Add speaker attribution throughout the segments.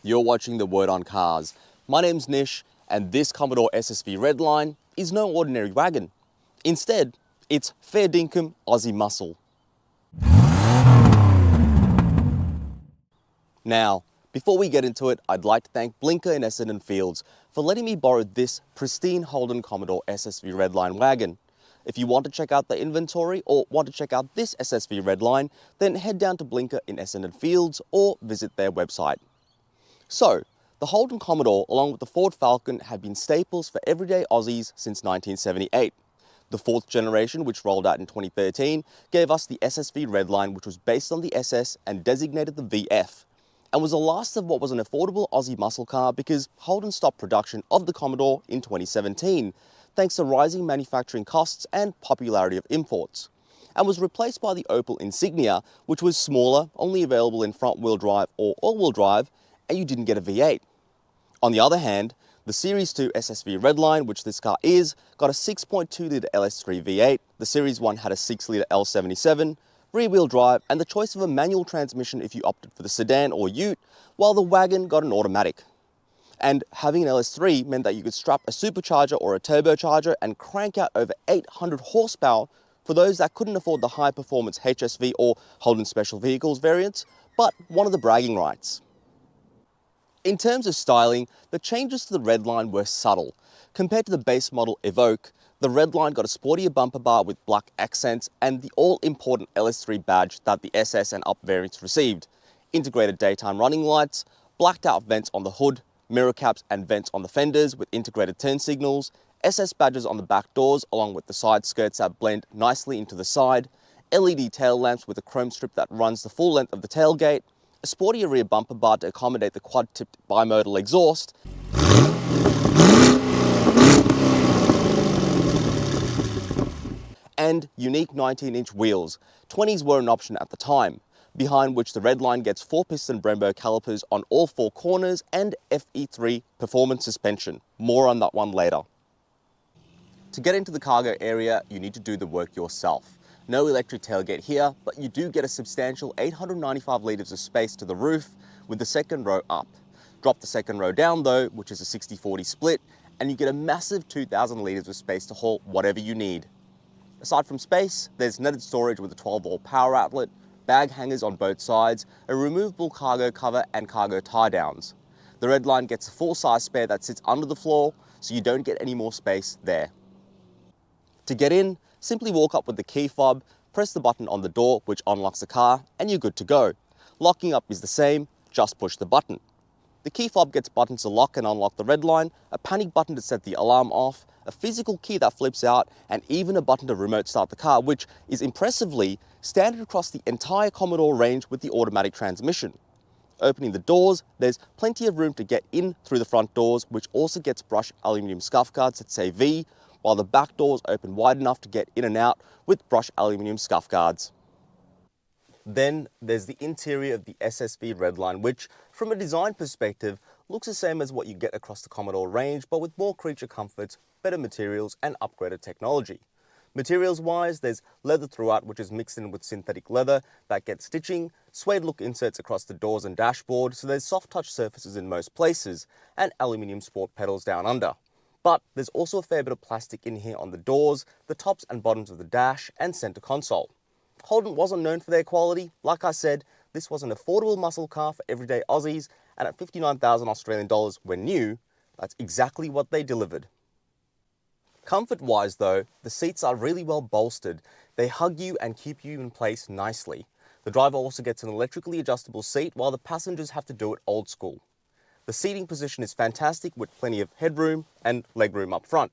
Speaker 1: You're watching The Word on Cars. My name's Nish, and this Commodore SSV Redline is no ordinary wagon. Instead, it's fair dinkum Aussie muscle. Now, before we get into it, I'd like to thank Blinker in Essendon Fields for letting me borrow this pristine Holden Commodore SSV Redline wagon. If you want to check out the inventory or want to check out this SSV Redline, then head down to Blinker in Essendon Fields or visit their website. So, the Holden Commodore along with the Ford Falcon have been staples for everyday Aussies since 1978. The fourth generation, which rolled out in 2013, gave us the SSV Redline, which was based on the SS and designated the VF, and was the last of what was an affordable Aussie muscle car because Holden stopped production of the Commodore in 2017, thanks to rising manufacturing costs and popularity of imports, and was replaced by the Opel Insignia, which was smaller, only available in front-wheel drive or all-wheel drive, and you didn't get a V8. On the other hand, the Series 2 SSV Redline, which this car is, got a 6.2-litre LS3 V8, the Series 1 had a 6-litre L77, rear-wheel drive, and the choice of a manual transmission if you opted for the sedan or ute, while the wagon got an automatic. And having an LS3 meant that you could strap a supercharger or a turbocharger and crank out over 800 horsepower for those that couldn't afford the high-performance HSV or Holden Special Vehicles variants, but wanted the bragging rights. In terms of styling, the changes to the Redline were subtle. Compared to the base model Evoque, the Redline got a sportier bumper bar with black accents and the all-important LS3 badge that the SS and up variants received. Integrated daytime running lights, blacked out vents on the hood, mirror caps and vents on the fenders with integrated turn signals, SS badges on the back doors along with the side skirts that blend nicely into the side, LED tail lamps with a chrome strip that runs the full length of the tailgate, a sportier rear bumper bar to accommodate the quad-tipped bimodal exhaust, and unique 19-inch wheels. 20s were an option at the time, behind which the Redline gets 4-piston Brembo calipers on all 4 corners and FE3 performance suspension. More on that one later. To get into the cargo area, you need to do the work yourself. No electric tailgate here, but you do get a substantial 895 litres of space to the roof with the second row up. Drop the second row down though, which is a 60-40 split, and you get a massive 2,000 litres of space to haul whatever you need. Aside from space, there's netted storage with a 12-volt power outlet, bag hangers on both sides, a removable cargo cover and cargo tie-downs. The Redline gets a full-size spare that sits under the floor, so you don't get any more space there. To get in, simply walk up with the key fob, press the button on the door which unlocks the car, and you're good to go. Locking up is the same, just push the button. The key fob gets buttons to lock and unlock the Redline, a panic button to set the alarm off, a physical key that flips out, and even a button to remote start the car, which is impressively standard across the entire Commodore range with the automatic transmission. Opening the doors, there's plenty of room to get in through the front doors, which also gets brushed aluminium scuff guards that say V, while the back doors open wide enough to get in and out with brushed aluminium scuff guards. Then there's the interior of the SSV Redline, which, from a design perspective, looks the same as what you get across the Commodore range, but with more creature comforts, better materials, and upgraded technology. Materials-wise, there's leather throughout, which is mixed in with synthetic leather that gets stitching, suede look inserts across the doors and dashboard, so there's soft touch surfaces in most places, and aluminium sport pedals down under. But there's also a fair bit of plastic in here on the doors, the tops and bottoms of the dash, and center console. Holden wasn't known for their quality. Like I said, this was an affordable muscle car for everyday Aussies, and at 59,000 Australian dollars when new, that's exactly what they delivered. Comfort-wise though, the seats are really well bolstered. They hug you and keep you in place nicely. The driver also gets an electrically adjustable seat, while the passengers have to do it old school. The seating position is fantastic with plenty of headroom and legroom up front.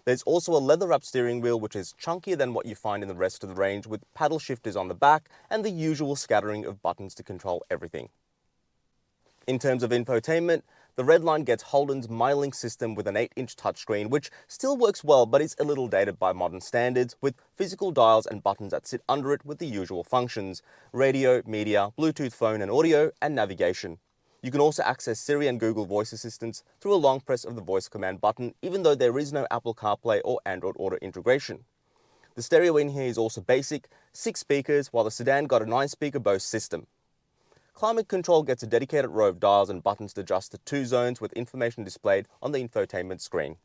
Speaker 1: There's also a leather-wrapped steering wheel which is chunkier than what you find in the rest of the range, with paddle shifters on the back and the usual scattering of buttons to control everything. In terms of infotainment, the Redline gets Holden's MyLink system with an 8-inch touchscreen, which still works well but is a little dated by modern standards, with physical dials and buttons that sit under it with the usual functions: radio, media, Bluetooth phone and audio, and navigation. You can also access Siri and Google voice assistants through a long press of the voice command button, even though there is no Apple CarPlay or Android Auto integration. The stereo in here is also basic, 6 speakers, while the sedan got a 9-speaker Bose system. Climate control gets a dedicated row of dials and buttons to adjust to 2 zones with information displayed on the infotainment screen.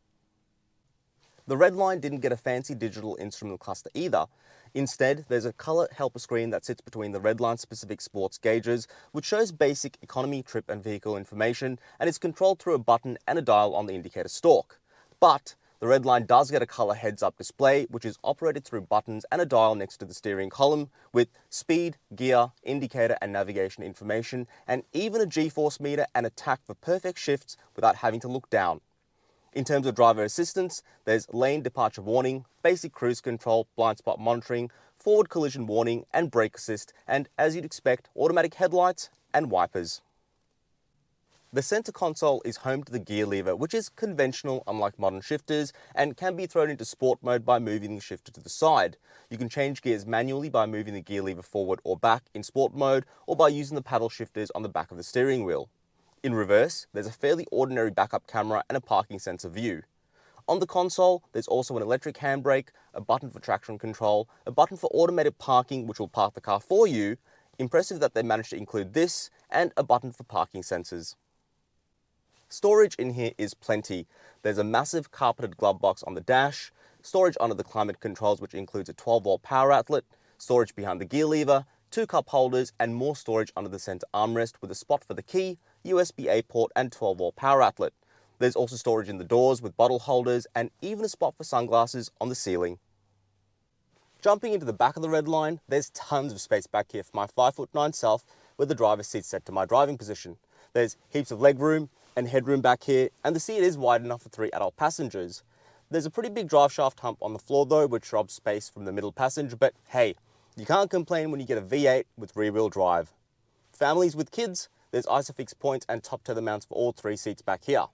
Speaker 1: The Redline didn't get a fancy digital instrument cluster either. Instead, there's a colour helper screen that sits between the Redline specific sports gauges, which shows basic economy, trip and vehicle information, and is controlled through a button and a dial on the indicator stalk. But the Redline does get a colour heads-up display, which is operated through buttons and a dial next to the steering column, with speed, gear, indicator and navigation information, and even a G-force meter and a tach for perfect shifts without having to look down. In terms of driver assistance, there's lane departure warning, basic cruise control, blind spot monitoring, forward collision warning and brake assist, and as you'd expect, automatic headlights and wipers. The center console is home to the gear lever, which is conventional unlike modern shifters and can be thrown into sport mode by moving the shifter to the side. You can change gears manually by moving the gear lever forward or back in sport mode, or by using the paddle shifters on the back of the steering wheel. In reverse, there's a fairly ordinary backup camera and a parking sensor view. On the console, there's also an electric handbrake, a button for traction control, a button for automated parking which will park the car for you. Impressive that they managed to include this, and a button for parking sensors. Storage in here is plenty. There's a massive carpeted glove box on the dash, storage under the climate controls which includes a 12-volt power outlet, storage behind the gear lever, 2 cup holders and more storage under the center armrest with a spot for the key, USB-A port and 12-volt power outlet. There's also storage in the doors with bottle holders and even a spot for sunglasses on the ceiling. Jumping into the back of the Redline, there's tons of space back here for my 5'9" self with the driver's seat set to my driving position. There's heaps of leg room and headroom back here, and the seat is wide enough for 3 adult passengers. There's a pretty big drive shaft hump on the floor though, which robs space from the middle passenger, but hey, you can't complain when you get a V8 with rear-wheel drive. Families with kids, there's ISOFIX points and top tether mounts for all 3 seats back here.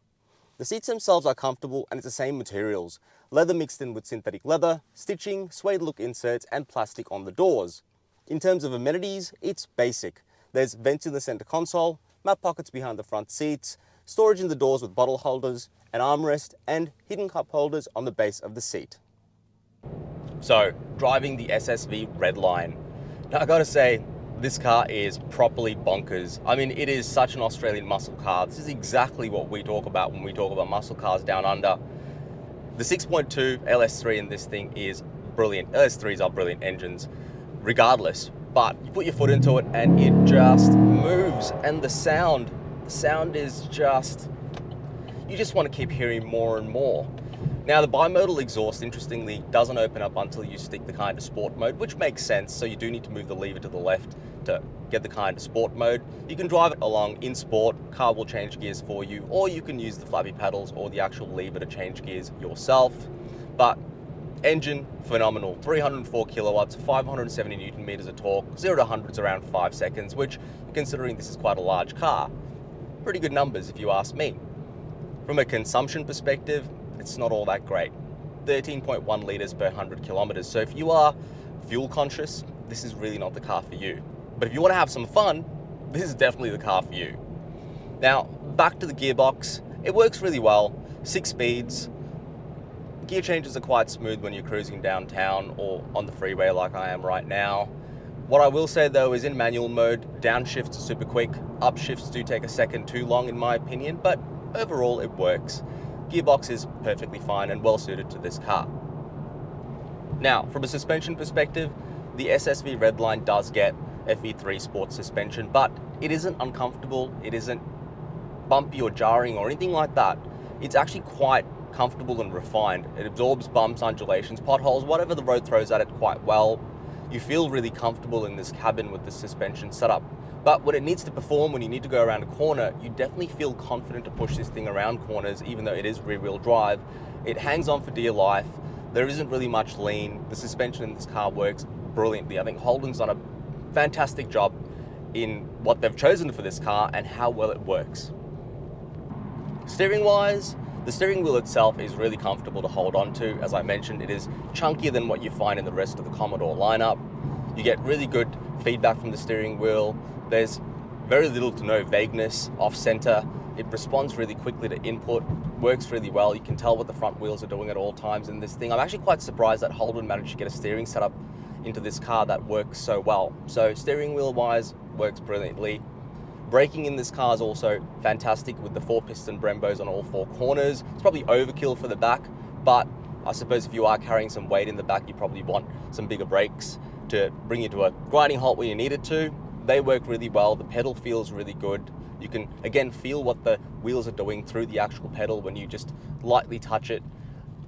Speaker 1: The seats themselves are comfortable and it's the same materials. Leather mixed in with synthetic leather, stitching, suede look inserts and plastic on the doors. In terms of amenities, it's basic. There's vents in the center console, map pockets behind the front seats, storage in the doors with bottle holders, an armrest and hidden cup holders on the base of the seat. So, driving the SSV Redline. Now I gotta say, this car is properly bonkers. I mean, it is such an Australian muscle car. This is exactly what we talk about when we talk about muscle cars down under. The 6.2 LS3 in this thing is brilliant. LS3s are brilliant engines, regardless. But you put your foot into it and it just moves. And the sound is just, you just want to keep hearing more and more. Now the bimodal exhaust, interestingly, doesn't open up until you stick the car into sport mode, which makes sense. So you do need to move the lever to the left to get the car into sport mode. You can drive it along in sport, car will change gears for you, or you can use the flabby pedals or the actual lever to change gears yourself. But engine, phenomenal. 304 kilowatts, 570 Newton meters of torque, 0 to 100 is around 5 seconds, which, considering this is quite a large car, pretty good numbers if you ask me. From a consumption perspective, it's not all that great. 13.1 litres per 100 kilometers. So if you are fuel conscious, this is really not the car for you. But if you want to have some fun, this is definitely the car for you. Now, back to the gearbox. It works really well. 6 speeds. Gear changes are quite smooth when you're cruising downtown or on the freeway like I am right now. What I will say though is in manual mode, downshifts are super quick. Upshifts do take a second too long in my opinion, but overall it works. Gearbox is perfectly fine and well suited to this car. Now, from a suspension perspective, the SSV Redline does get FE3 sports suspension, but it isn't uncomfortable, it isn't bumpy or jarring or anything like that. It's actually quite comfortable and refined. It absorbs bumps, undulations, potholes, whatever the road throws at it quite well. You feel really comfortable in this cabin with the suspension setup. But when it needs to perform, when you need to go around a corner, you definitely feel confident to push this thing around corners, even though it is rear-wheel drive. It hangs on for dear life. There isn't really much lean. The suspension in this car works brilliantly. I think Holden's done a fantastic job in what they've chosen for this car and how well it works. Steering-wise, the steering wheel itself is really comfortable to hold on to. As I mentioned, it is chunkier than what you find in the rest of the Commodore lineup. You get really good feedback from the steering wheel. There's very little to no vagueness off center. It responds really quickly to input, works really well. You can tell what the front wheels are doing at all times in this thing. I'm actually quite surprised that Holden managed to get a steering setup into this car that works so well. So steering wheel wise, works brilliantly. braking in this car is also fantastic with the 4-piston Brembos on all 4 corners. It's probably overkill for the back, but I suppose if you are carrying some weight in the back, you probably want some bigger brakes to bring you to a grinding halt where you need it to. They work really well. The pedal feels really good. You can, again, feel what the wheels are doing through the actual pedal when you just lightly touch it.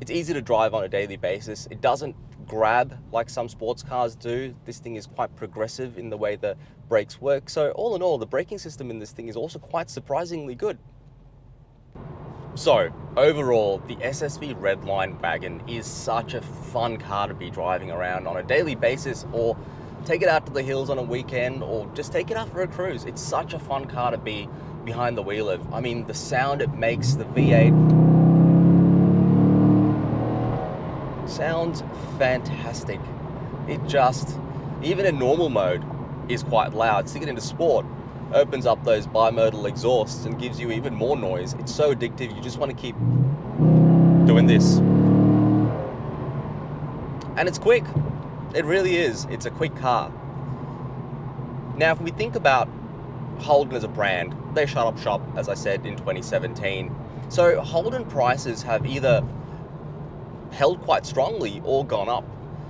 Speaker 1: It's easy to drive on a daily basis. It doesn't grab like some sports cars do. This thing is quite progressive in the way the brakes work. So all in all, the braking system in this thing is also quite surprisingly good. So overall, the SSV Redline wagon is such a fun car to be driving around on a daily basis, or take it out to the hills on a weekend, or just take it out for a cruise. It's such a fun car to be behind the wheel of. I mean, the sound it makes, the V8, sounds fantastic. It just, even in normal mode, is quite loud. Stick it into sport, opens up those bimodal exhausts and gives you even more noise. It's so addictive, you just want to keep doing this. And it's quick. It really is. It's a quick car. Now, if we think about Holden as a brand, they shut up shop, as I said, in 2017. So Holden prices have either held quite strongly or gone up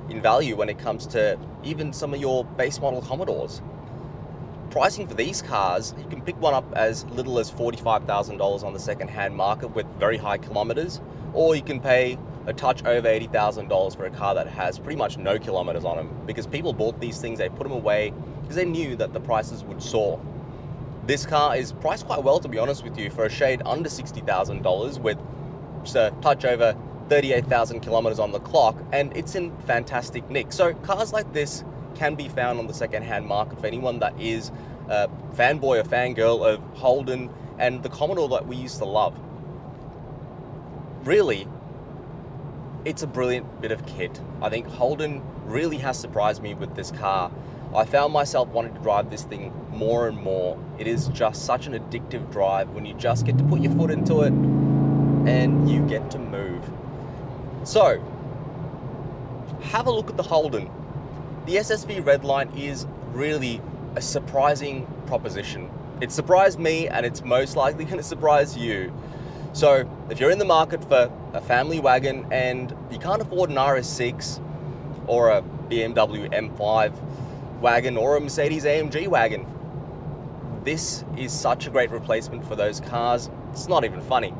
Speaker 1: in value when it comes to even some of your base model Commodores. Pricing for these cars, you can pick one up as little as $45,000 on the second-hand market with very high kilometers, or you can pay a touch over $80,000 for a car that has pretty much no kilometers on them, because people bought these things, they put them away because they knew that the prices would soar. This car is priced quite well, to be honest with you, for a shade under $60,000 with just a touch over 38,000 kilometers on the clock, and it's in fantastic nick. So cars like this can be found on the second-hand market for anyone that is a fanboy or fangirl of Holden and the Commodore that we used to love. Really, it's a brilliant bit of kit. I think Holden really has surprised me with this car. I found myself wanting to drive this thing more and more. It is just such an addictive drive when you just get to put your foot into it and you get to move. So, have a look at the Holden. The SSV Redline is really a surprising proposition. It surprised me, and it's most likely going to surprise you. So, if you're in the market for a family wagon and you can't afford an RS6 or a BMW M5 wagon or a Mercedes AMG wagon, this is such a great replacement for those cars. It's not even funny.